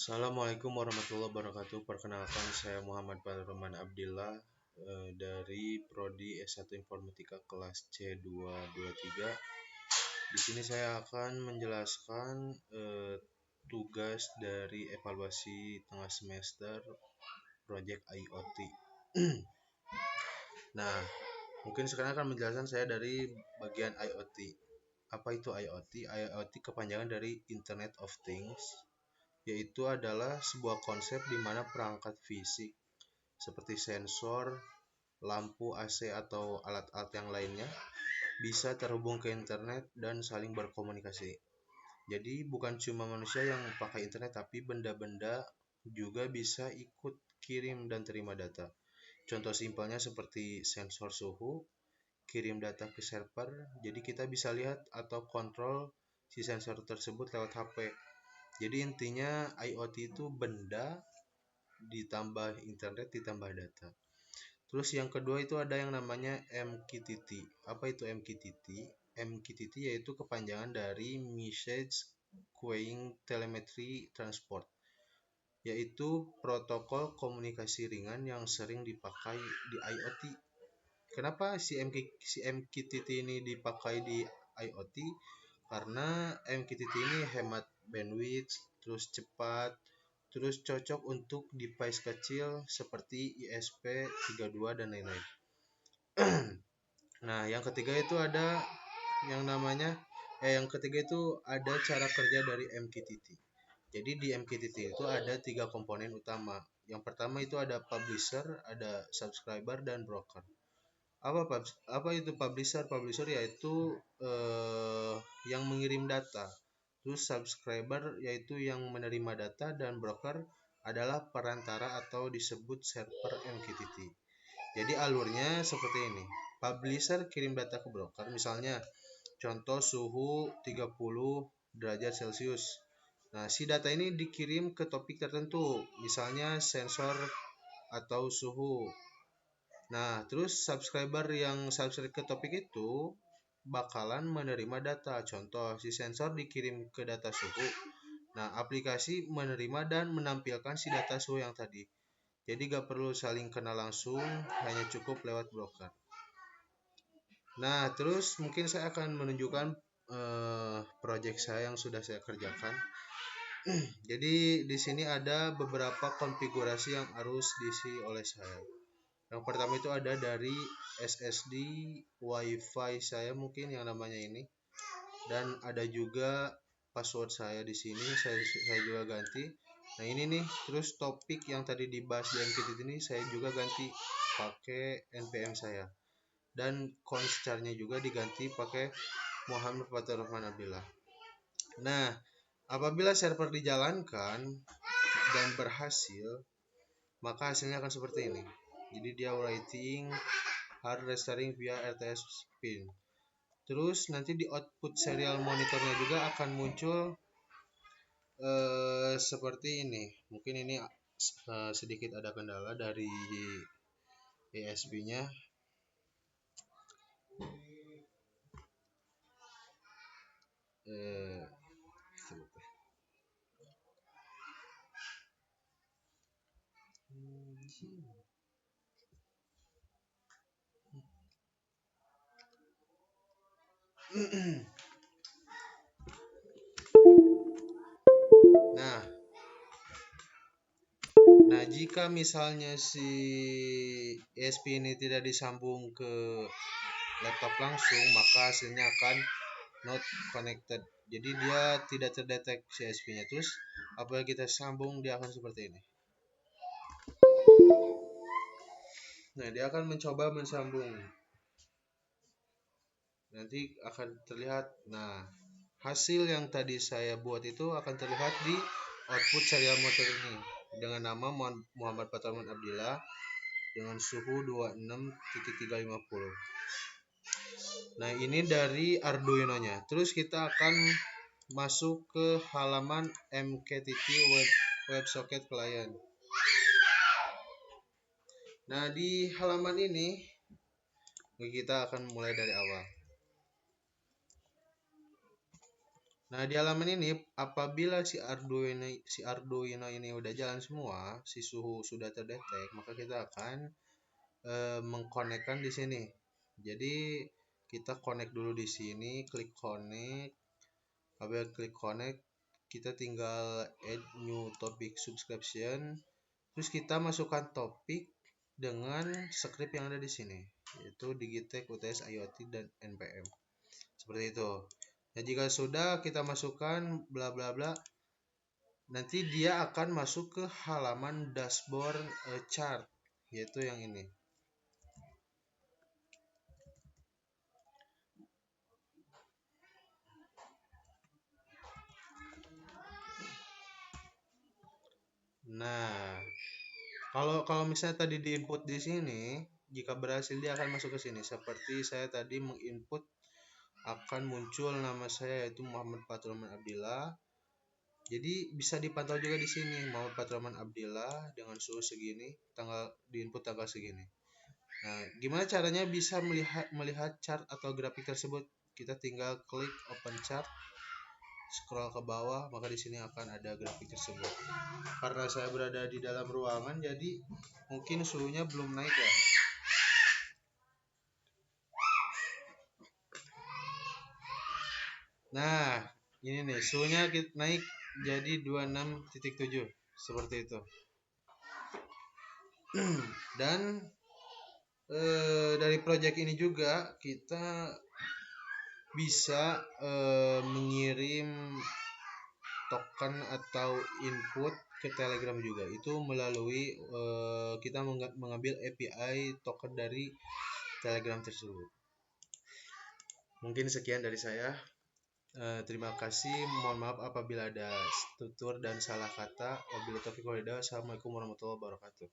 Assalamualaikum warahmatullahi wabarakatuh. Perkenalkan, saya Muhammad Fadroman Abdillah dari Prodi S1 Informatika kelas C223. Di sini saya akan menjelaskan tugas dari evaluasi tengah semester proyek IoT. Nah, mungkin sekarang akan menjelaskan saya dari bagian IoT. Apa itu IoT? IoT kepanjangan dari Internet of Things, yaitu adalah sebuah konsep di mana perangkat fisik seperti sensor, lampu AC atau alat-alat yang lainnya bisa terhubung ke internet dan saling berkomunikasi. Jadi bukan cuma manusia yang pakai internet, tapi benda-benda juga bisa ikut kirim dan terima data. Contoh simpelnya seperti sensor suhu, kirim data ke server, jadi kita bisa lihat atau kontrol si sensor tersebut lewat HP. Jadi intinya IoT itu benda ditambah internet ditambah data. Terus yang kedua itu ada yang namanya MQTT. Apa itu MQTT? MQTT yaitu kepanjangan dari Message Queuing Telemetry Transport, yaitu protokol komunikasi ringan yang sering dipakai di IoT. Kenapa si MQTT ini dipakai di IoT? Karena MQTT ini hemat bandwidth, terus cepat, terus cocok untuk device kecil seperti ISP32 dan lain-lain. Nah, yang ketiga itu ada cara kerja dari MQTT. Jadi di MQTT itu ada 3 komponen utama. Yang pertama itu ada publisher, ada subscriber, dan broker. Apa itu publisher? Publisher yaitu yang mengirim data. Terus subscriber yaitu yang menerima data, dan broker adalah perantara atau disebut server MQTT. Jadi alurnya seperti ini. Publisher kirim data ke broker, misalnya contoh suhu 30 derajat Celcius. Nah, si data ini dikirim ke topik tertentu, misalnya sensor atau suhu. Nah, terus subscriber yang subscribe ke topik itu bakalan menerima data. Contoh, si sensor dikirim ke data suhu. Nah, aplikasi menerima dan menampilkan si data suhu yang tadi. Jadi gak perlu saling kenal langsung, hanya cukup lewat broker. Nah, terus mungkin saya akan menunjukkan proyek saya yang sudah saya kerjakan. Jadi di sini ada beberapa konfigurasi yang harus diisi oleh saya. Yang pertama itu ada dari SSD WiFi saya, mungkin yang namanya ini, dan ada juga password saya di sini. Saya juga ganti. Nah, ini nih, terus topik yang tadi dibahas di MQTT ini saya juga ganti pakai NPM saya, dan constarnya juga diganti pakai Muhammad Fadroman Abdillah. Nah, apabila server dijalankan dan berhasil, maka hasilnya akan seperti ini. Jadi dia writing hard restoring via RTS pin. Terus nanti di output serial monitornya juga akan muncul seperti ini. Mungkin ini sedikit ada kendala dari ESP-nya. Nah, jika misalnya si ESP ini tidak disambung ke laptop langsung, maka hasilnya akan not connected. Jadi dia tidak terdeteksi ESP-nya. Terus apabila kita sambung, dia akan seperti ini. Nah, dia akan mencoba mensambung. Nanti akan terlihat. Nah, hasil yang tadi saya buat itu akan terlihat di output serial motor ini dengan nama Muhammad Fadroman Abdillah dengan suhu 26.350. Nah, ini dari Arduino-nya. Terus kita akan masuk ke halaman MQTT WebSocket Client. Nah, di halaman ini kita akan mulai dari awal. Nah, di halaman ini apabila si Arduino ini udah jalan semua, si suhu sudah terdetek, maka kita akan mengkonekkan di sini. Jadi kita connect dulu di sini, klik connect. Apabila klik connect, kita tinggal add new topic subscription. Terus kita masukkan topik dengan script yang ada di sini, yaitu Digitech, UTS, IoT, dan NPM. Seperti itu. Nah, jika sudah kita masukkan bla bla bla, nanti dia akan masuk ke halaman dashboard chart, yaitu yang ini. Nah, kalau misalnya tadi diinput di sini, jika berhasil dia akan masuk ke sini. Seperti saya tadi menginput, akan muncul nama saya yaitu Muhammad Patroman Abdillah. Jadi bisa dipantau juga di sini Muhammad Patroman Abdillah dengan suhu segini, tanggal diinput tanggal segini. Nah, gimana caranya bisa melihat chart atau grafik tersebut? Kita tinggal klik open chart, scroll ke bawah, maka di sini akan ada grafik tersebut. Karena saya berada di dalam ruangan, jadi mungkin suhunya belum naik ya. Nah, ini nih suhunya naik jadi 26.7 seperti itu. Dan dari project ini juga kita bisa mengirim token atau input ke Telegram juga. Itu melalui kita mengambil API token dari Telegram tersebut. Mungkin sekian dari saya. Terima kasih. Mohon maaf apabila ada tutur dan salah kata. Wabillahi taufiq walhidayah. Assalamualaikum warahmatullahi wabarakatuh.